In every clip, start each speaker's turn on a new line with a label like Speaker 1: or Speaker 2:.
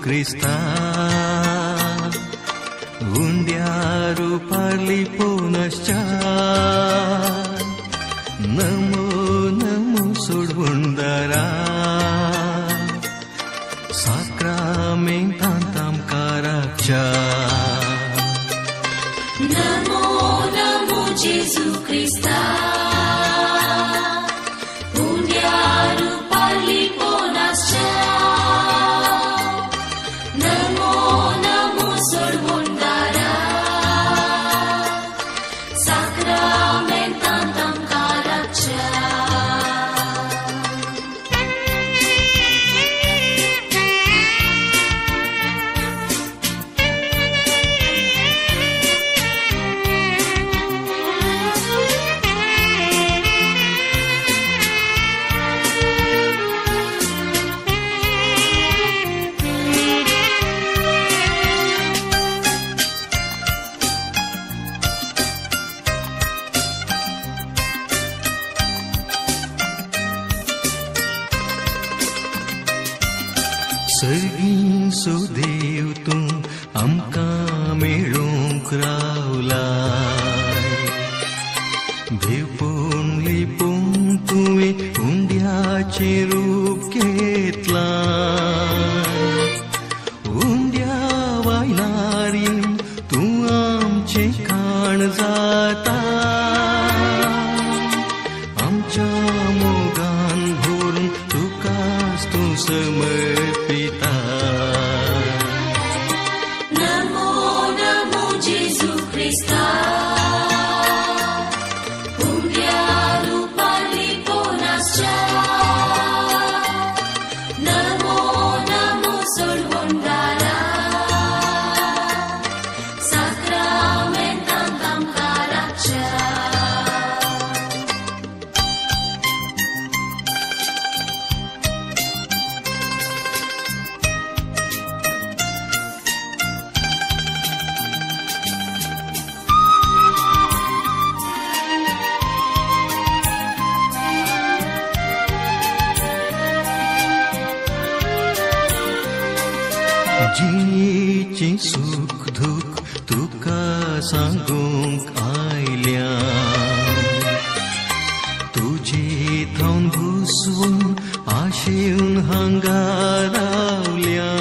Speaker 1: Krista Undiaru parlipo nascha Namo namo sudundara Sakramentantam karakcha
Speaker 2: Namo namo Jesu Krista Undiaru parlipo nascha
Speaker 1: Sergin sudev tum amka melung kraulai Devpun lipung tuwe undiache rup ketlai Undia vainarin tu amche khan jata Amcha mogan bhurun tukas tu समर्पिता
Speaker 2: नमो नमो जेसु Crysta Undiaru parlipo nascha Namo namo solvondara Sakramentantam karakcha
Speaker 1: जिणेचे सुख दुःख तुका सांगूंक आयल्या तुझे थांवन घुसवून आशेन हांगा रावल्या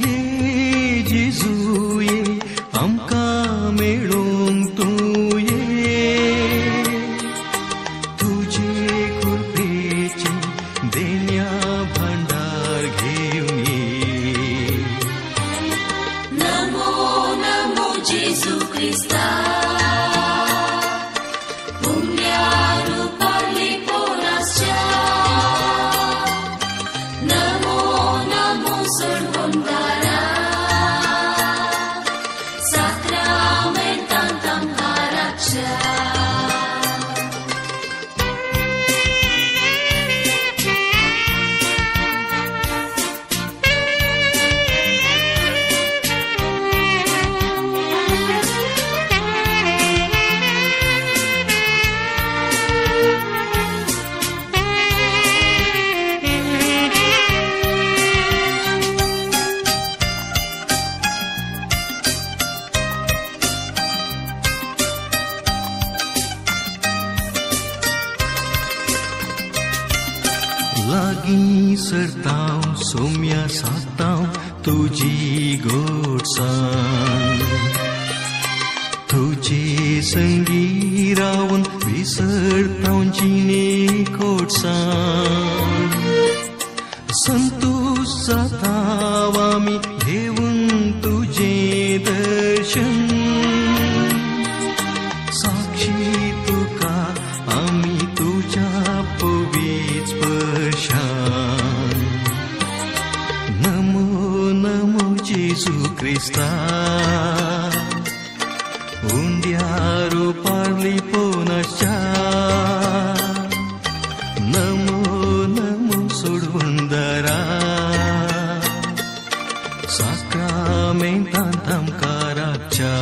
Speaker 1: ये जेजू ये आमकां मेळूंक तूं ये तुझे कृपेचे देण्या भांडार घेऊन ये
Speaker 2: नमो नमो जेजू ख्रिस्ता
Speaker 1: लागी सरताव सोम्या साताव तुझी गोडसाण तुझे संगी रावन विसरताव जिणे कोटसाण संतोष जाताव आमी घेऊन तुझे दर्शन साक्षी तुका आमी तुझ्या पवीच स्पर्शान नमो नमो जेजू ख्रिस्ता उंड्यारो पार्ली पोनाच्या नमो नमो सोडवंदरा साक्रामेंतांत आमकां राखच्या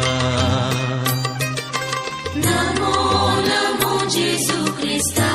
Speaker 2: नमो नमो जेजू ख्रिस्ता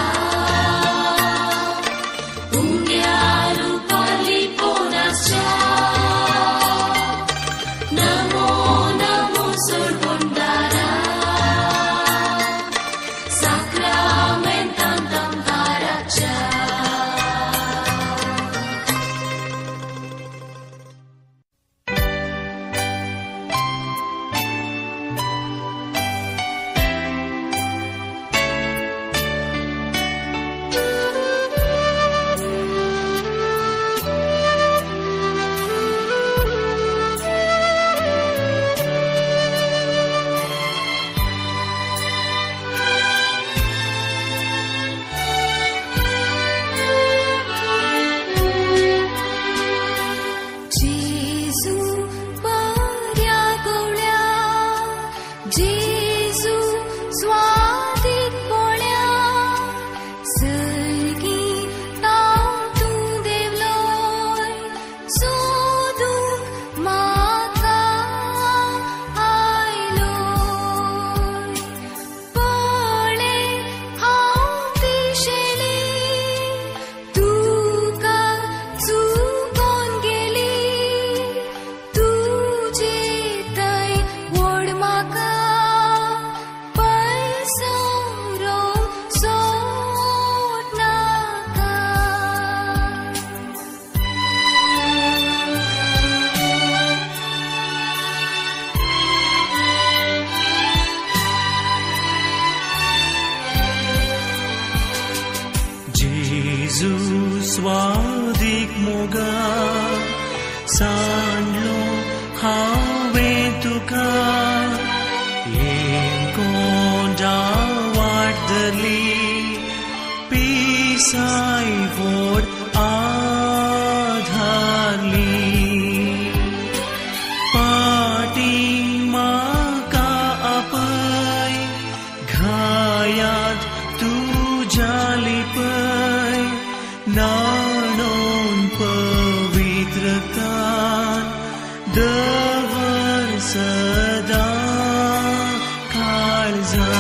Speaker 1: स्वादिक मोगा सांडलो हांवें तुका कोंडा वाटली पिसाय व्हड आधारली पाटी म्हाका आपय घायात तुज्या लिपय नाणोन पवित्रतान दवर सदा काळजान.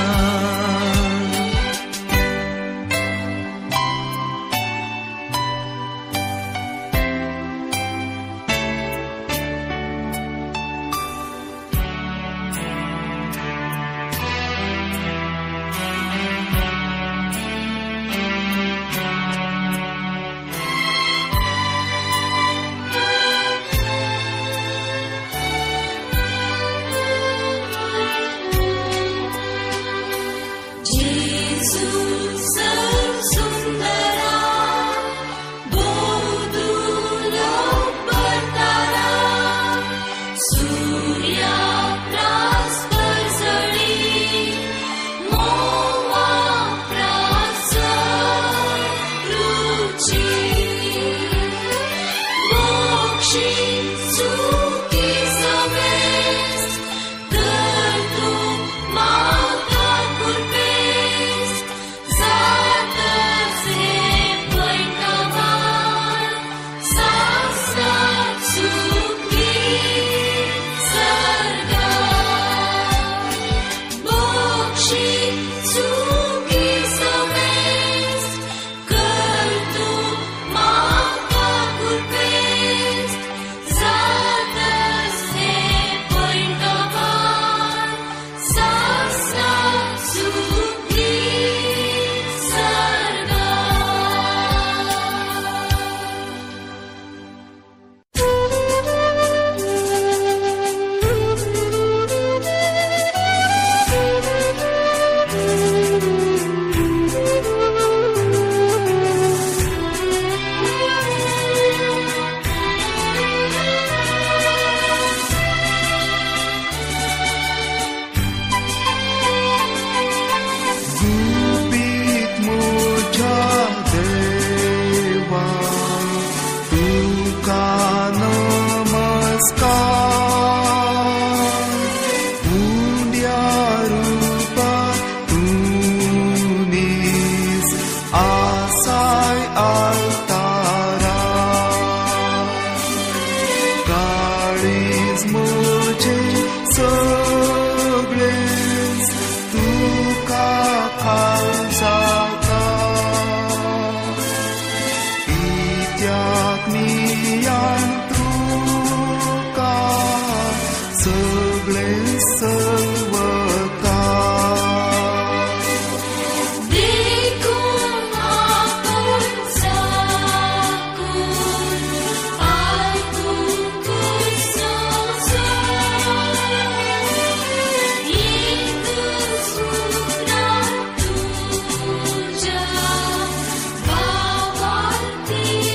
Speaker 2: Bawal timur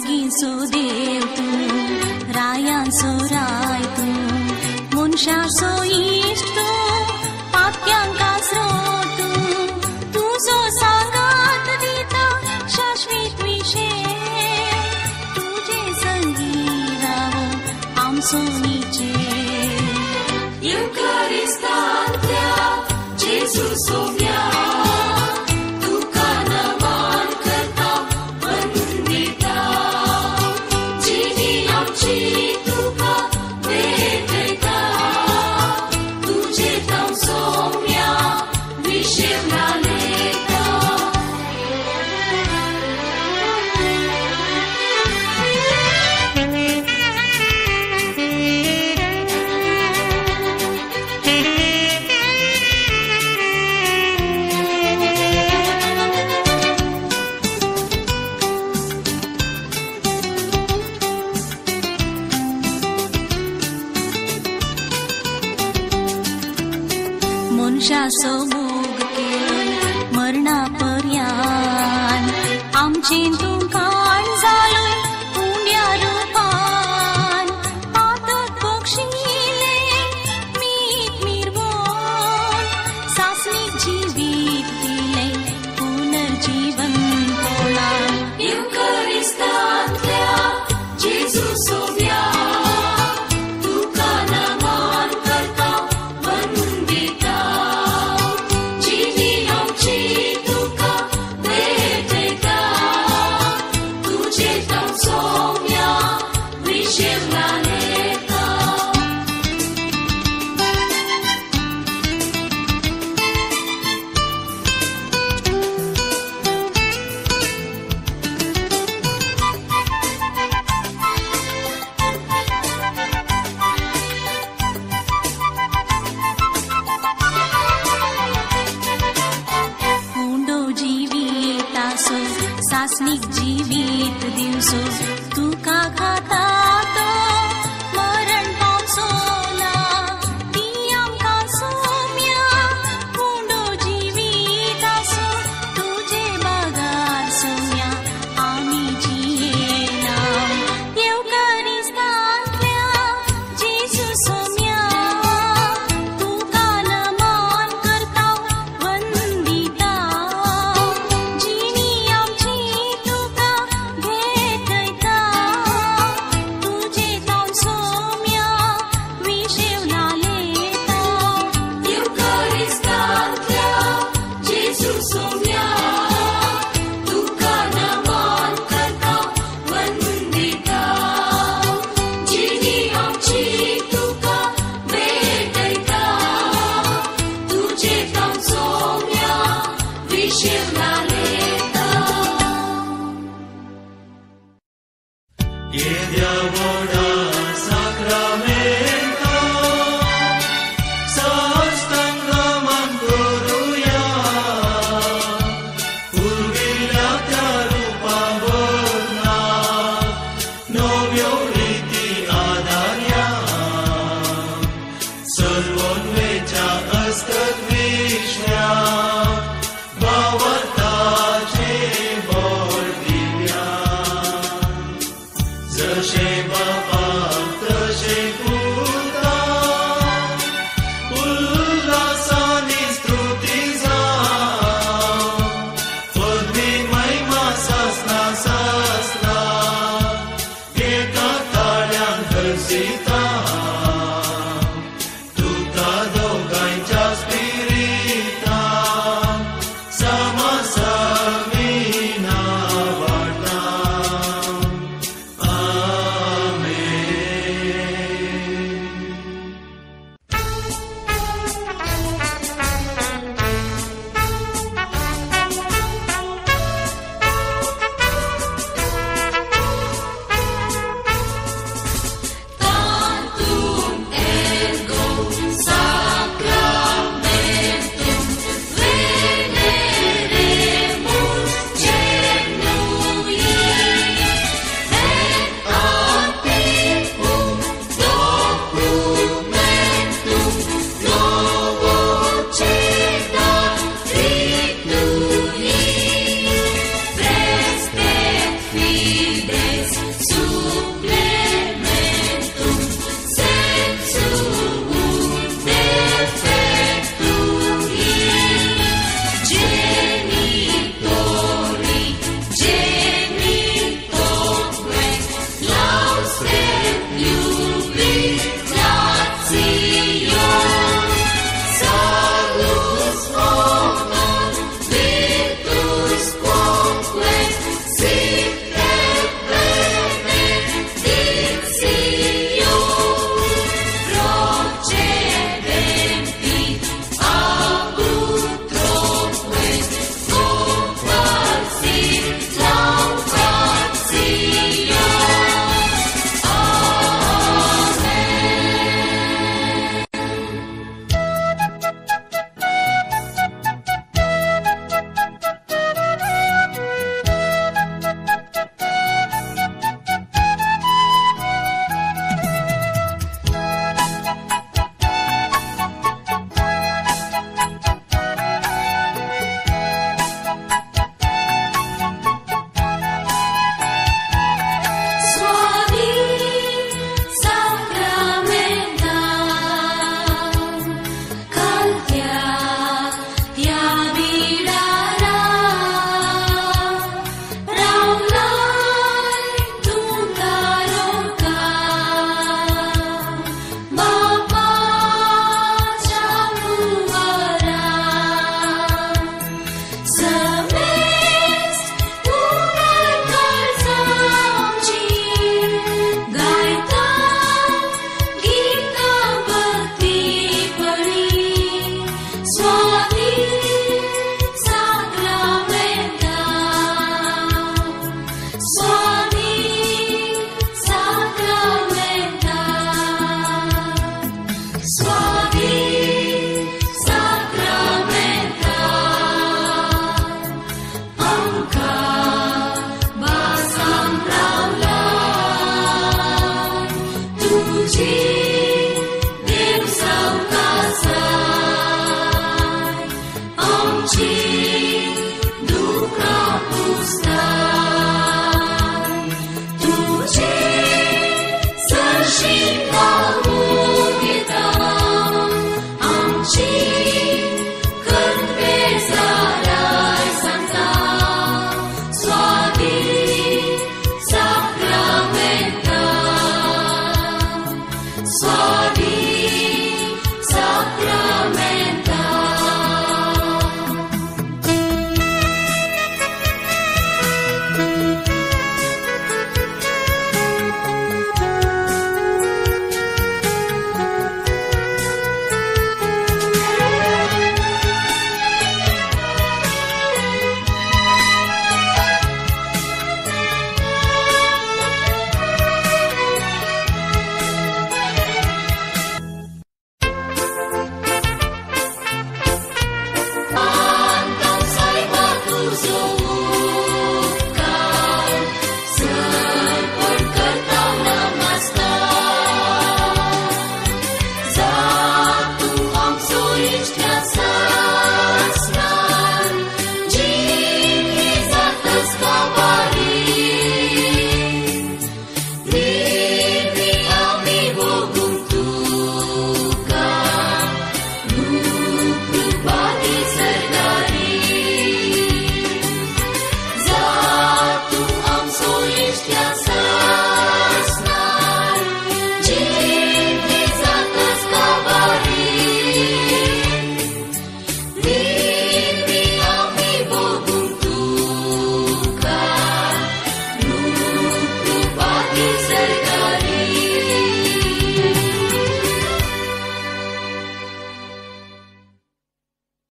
Speaker 3: सर्गीचो देव तूं, रायांचो राय तूं, मनशाचो इश्ट तूं, पापयांका स्रोत तूं, तुजो सांगात दिता शाश्वीत विशेष, तुजे संगी रावो आमचो निचें.
Speaker 2: Eucharistantlia, Jesu सोव्या, तुका नमन करता वंदिता, जिणी आमची तुका भेटयता, तुजे नांव सोम्या विशेवला लेता.
Speaker 3: मनशाचो मोग केलो मरणा पर्यान, आमचें तूं काण जालोय उंड्या रुपान, पातक पक्षिले मीठ मिरवोन, सासणीक जिवीत दिलें पुनर्जीवन तोळान.
Speaker 2: Eucharistantlia, Jesu सोव्या, तुका नमन करता वंदिता, जिणी आमची तुका भेटयता, तुजे नांव सोम्या विशेवला लेता.
Speaker 3: हुंडो जिवीताचो सासणीक जिवीत दिवचो, तुका खाता तो मरण पावचोला, ती आमकां सोम्या हुंडो जिवीताचो, तुजे बागार सोम्या आमी जियेला. Eucharistantlia, Jesu सोम्या, तुका नमन करता वंदिता, जिणी आमची तुका भेटयता, तुजे नांव सोम्या विशेवला लेता.
Speaker 2: Eucharistantlia, Jesu सोव्या, तुका नमन करता वंदिता, जिणी आमची तुका भेटयता, तुजे नांव सोम्या विशेवला लेता.
Speaker 1: Jedia voda sacramento, sastangaman koruya, urgilatya rupamurna, novyo riti adarya, सर्वोन्वेचा असतात विष्ण्या, भावार्थाचे बोल दिव्या. जशे बापा तशे पुता, उल्हासाने स्तुती जाव, पद्मी महिमा सासना सासना, एका ताळ्यान हरसिता.